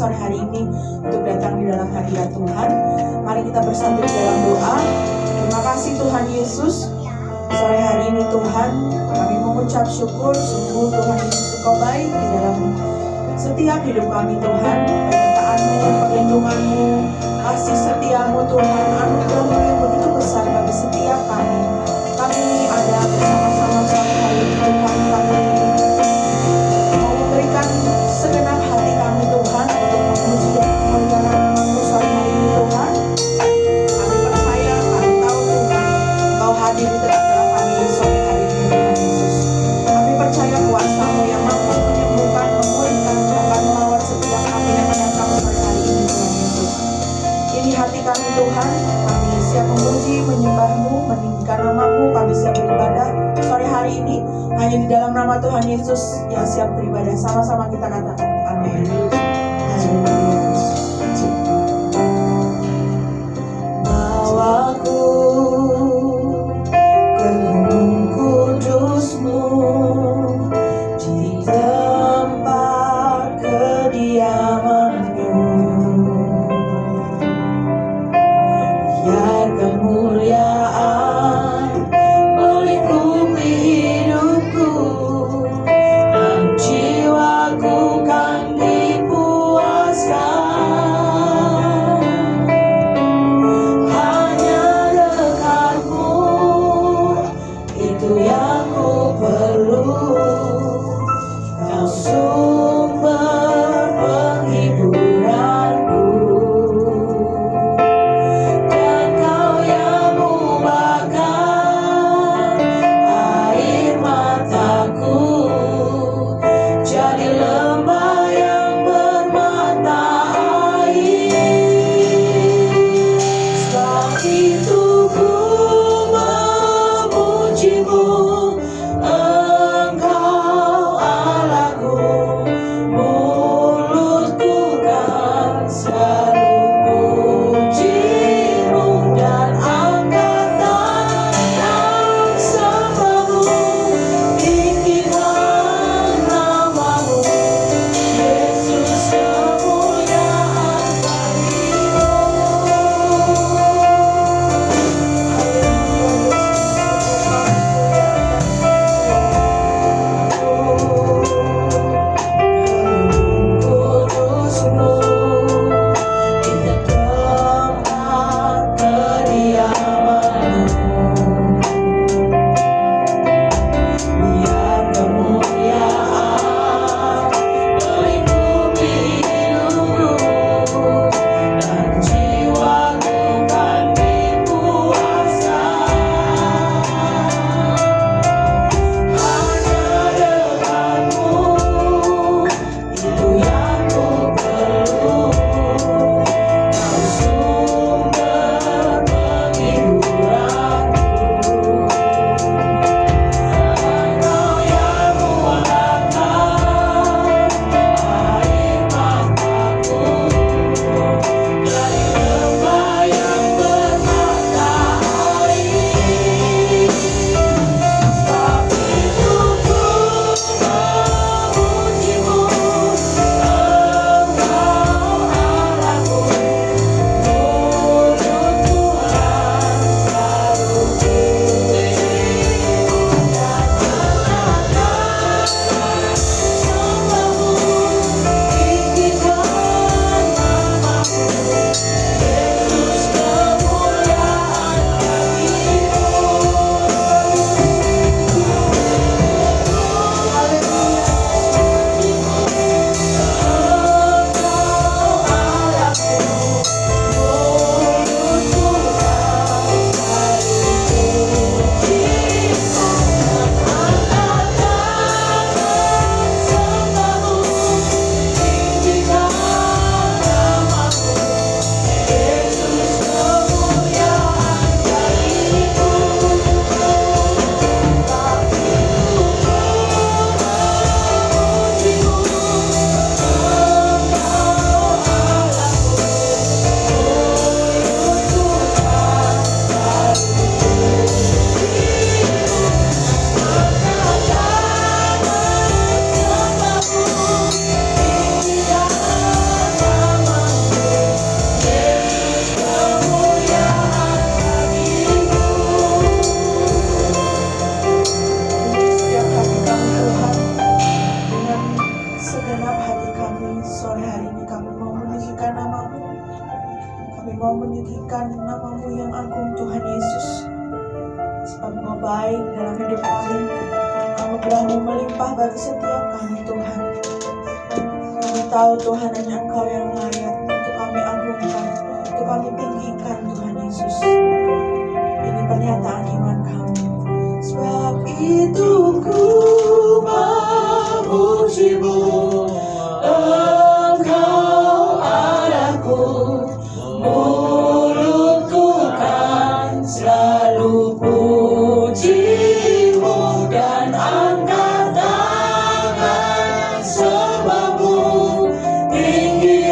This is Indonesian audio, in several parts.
sore hari ini untuk datang di dalam hadirat Tuhan. Mari kita bersatu di dalam doa. Terima kasih Tuhan Yesus. Sore hari ini Tuhan, kami mengucap syukur. Sungguh Tuhan Yesus Engkau baik di dalam setiap hidup kami Tuhan. Penyertaan-Mu, perlindungan-Mu, kasih setia-Mu Tuhan, anugerah-Mu yang begitu besar bagi setiap kami. Kami ada bersama-sama sore hari ini Tuhan. Kami mau memberikan segenap hati kami Tuhan untuk memuji dan memuliakan nama-Mu sore hari ini Tuhan. Kami percaya, kami tahu Tuhan Engkau hadir di tengah-tengah kami sore hari ini Tuhan Yesus. Kami percaya kuasa-Mu yang mampu menyembuhkan, memulihkan, akan melawat setiap kami yang mendatang sore hari ini Tuhan Yesus. Ini hati kami Tuhan, kami siap memuji, menyembah-Mu, meninggikan nama-Mu, kami siap beribadah sore hari ini hanya di dalam nama Tuhan Yesus yang siap beribadah. Sama-sama kita katakan amin. Haleluya. Bawaku ke gunung kudus-Mu, di tempat kediaman-Mu. Biar kemuliaan melingkupi hidupku, dan jiwaku kan kami mau meninggikan nama-Mu. Kami mau meninggikan nama-Mu yang agung Tuhan Yesus. Sebab Engkau baik dalam hidup kami. Anugerah-Mu melimpah bagi setiap kami Tuhan. Kami tahu Tuhan hanya Engkau yang layak untuk kami agungkan, untuk kami tinggikan Tuhan Yesus. Ini pernyataan iman kami. Sebab itu ku memuji-Mu, Engkau Allahku, mulutku kan selalu puji-Mu dan angkat tangan sebab-Mu tinggi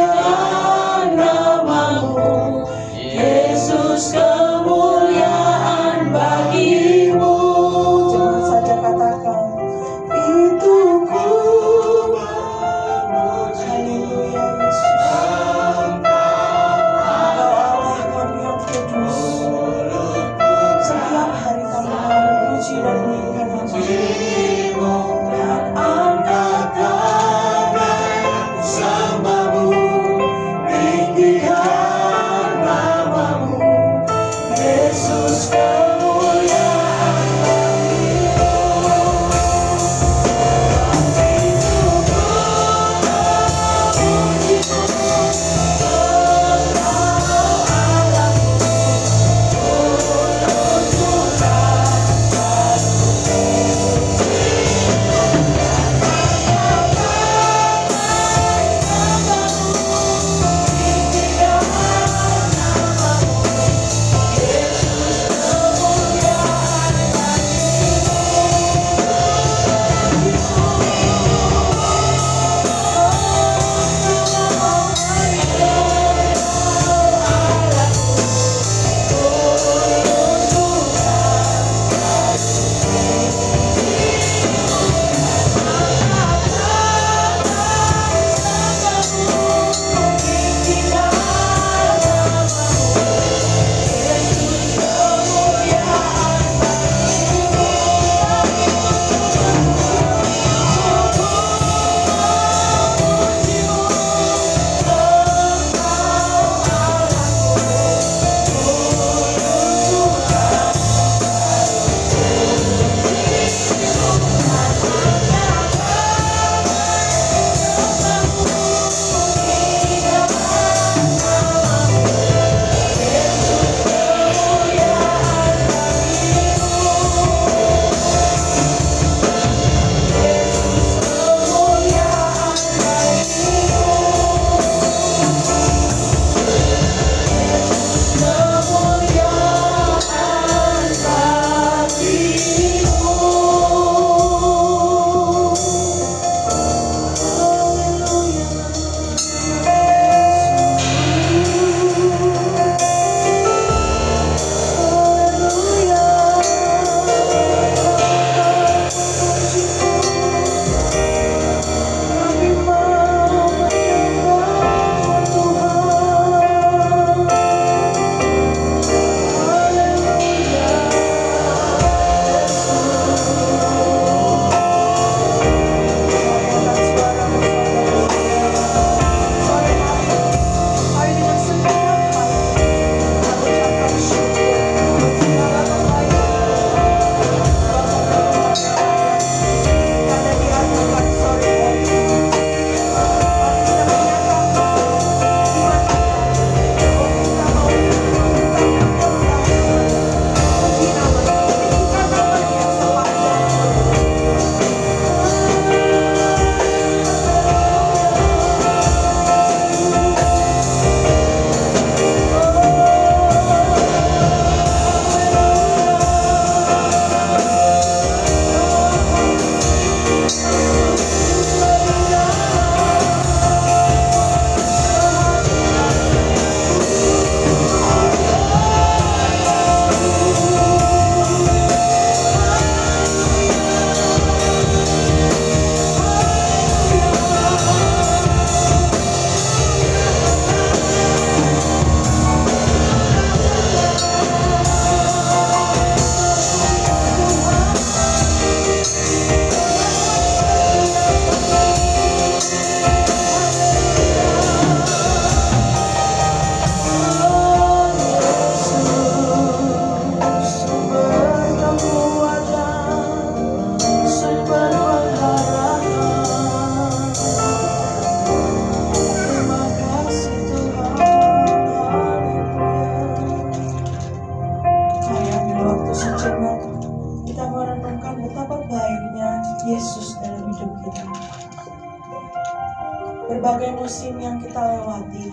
lewati,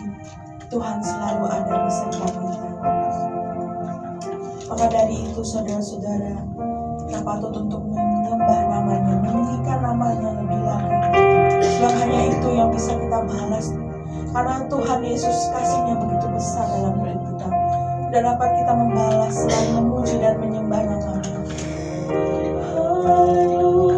Tuhan selalu ada beserta kita. Maka dari itu saudara-saudara, kita patut untuk menyembah namanya, meninggikan namanya lebih lagi. Sebab hanya itu yang bisa kita balas. Karena Tuhan Yesus kasihnya begitu besar dalam hidup kita. Dan dapat kita membalas selain memuji dan menyembah namanya. Haleluya.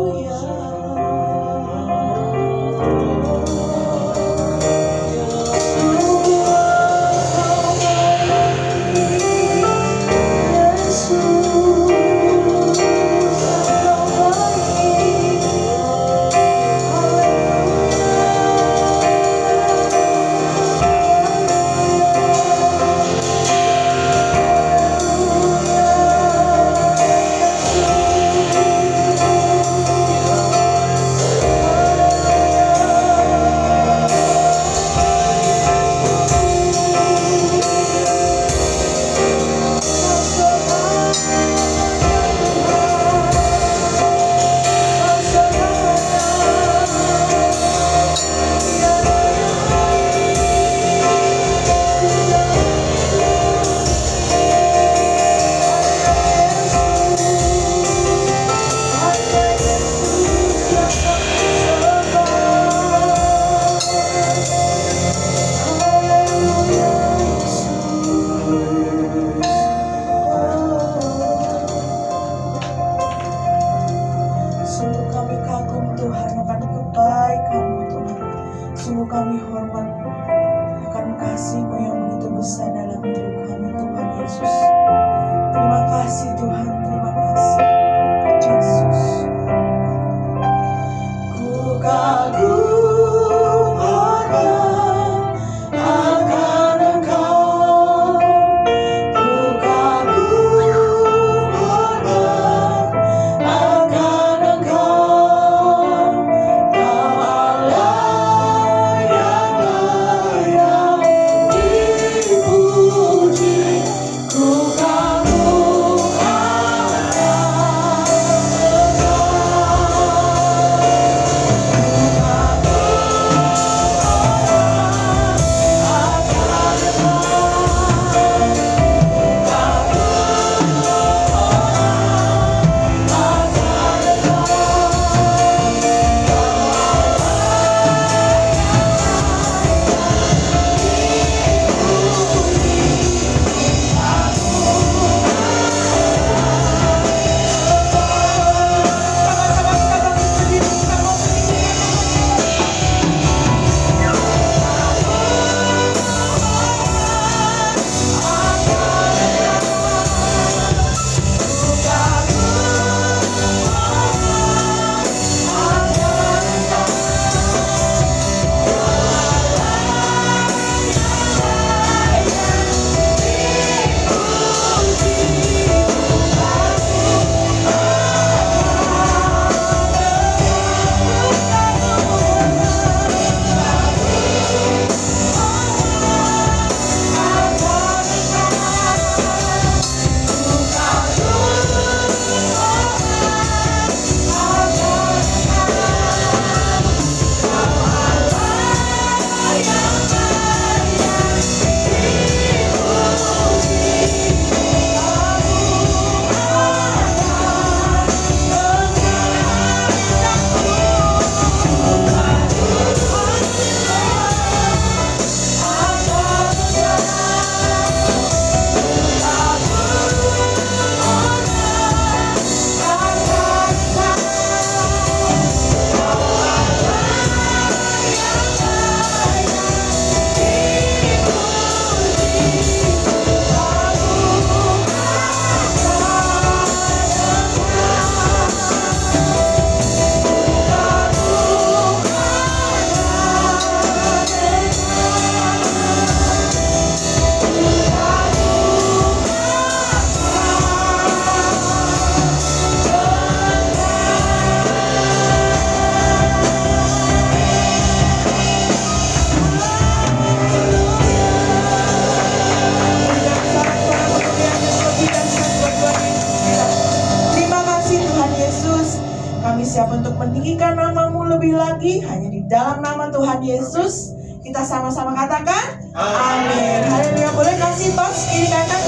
siap untuk meninggikan namamu lebih lagi. Hanya di dalam nama Tuhan Yesus Kita sama-sama katakan amin. Haleluya. Boleh kasih tos kiri kanan?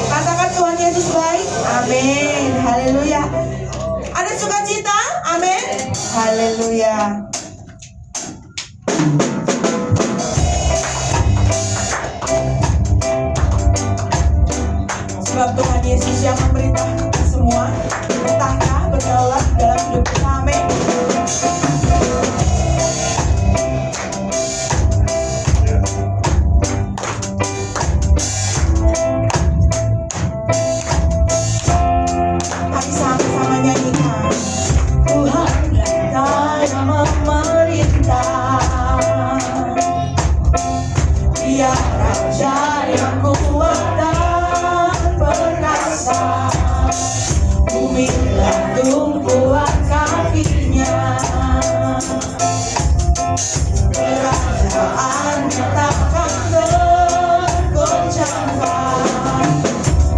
Katakan Tuhan Yesus baik. Amin. Haleluya. Ada sukacita? Amin. Haleluya. Sebab Tuhan Yesus yang memerintah kita semua, bertahta, berdaulat dalam hidup kita. Amin. Kami sama-sama nyanyikan. Tuhan kita yang memerintah, Dia Raja yang kuat dan perkasa. Bumi gantung kuat kakinya, kerajaannya takkan tergoncangkan.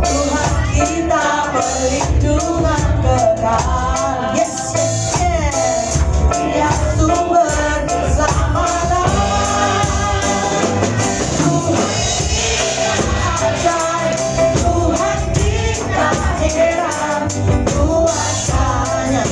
Tuhan kita perlindungan kekal. Yes, yes, yes. Dia sumber keselamatan. Tuhan kita ajaib, Tuhan kita heran, kuasanya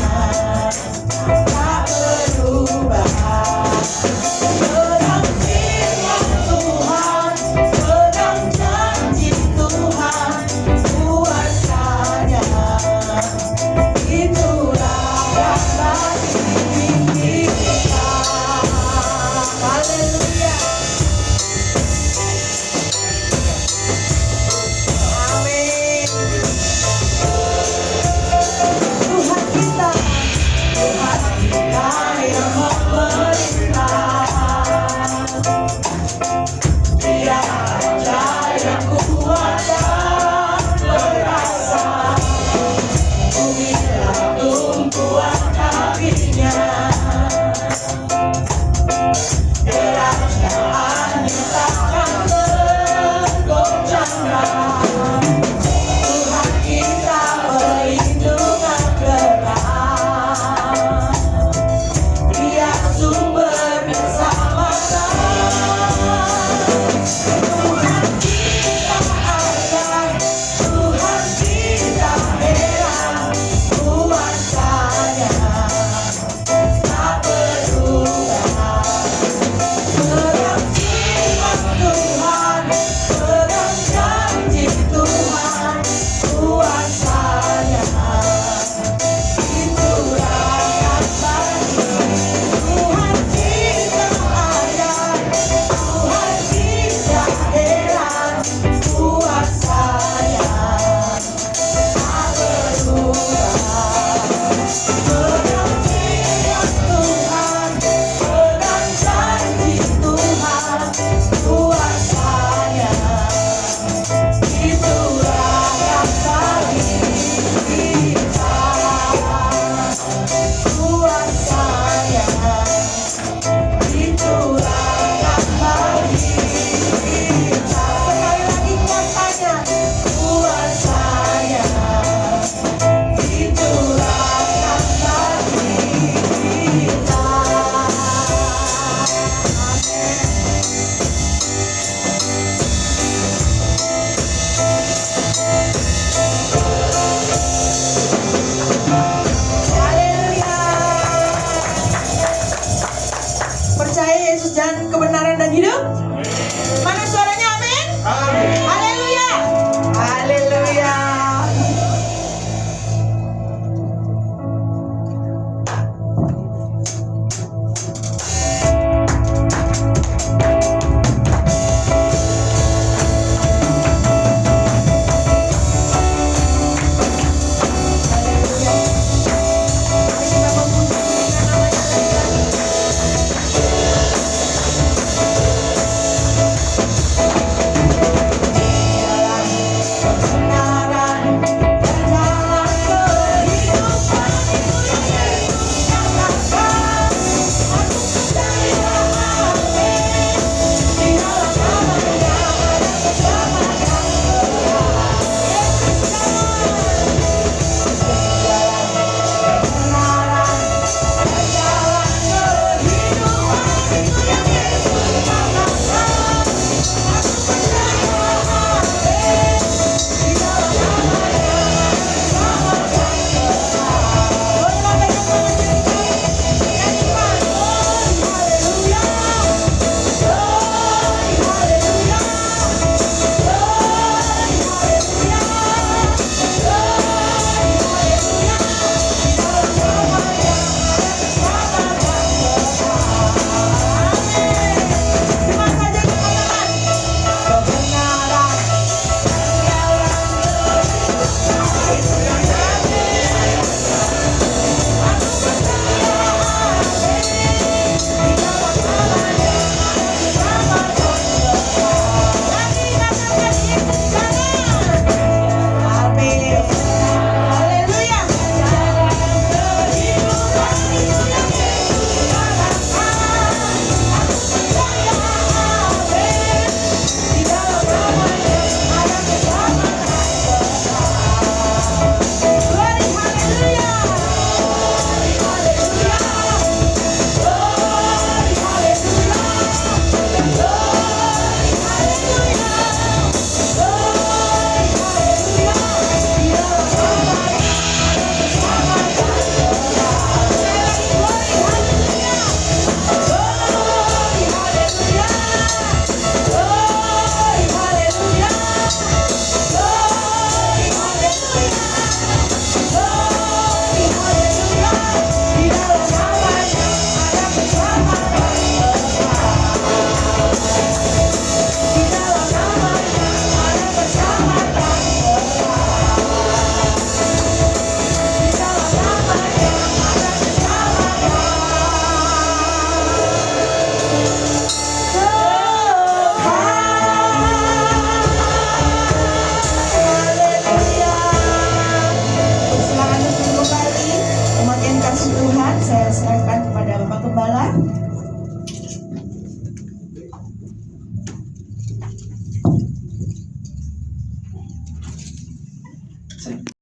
serahkan kepada Bapak Gembala.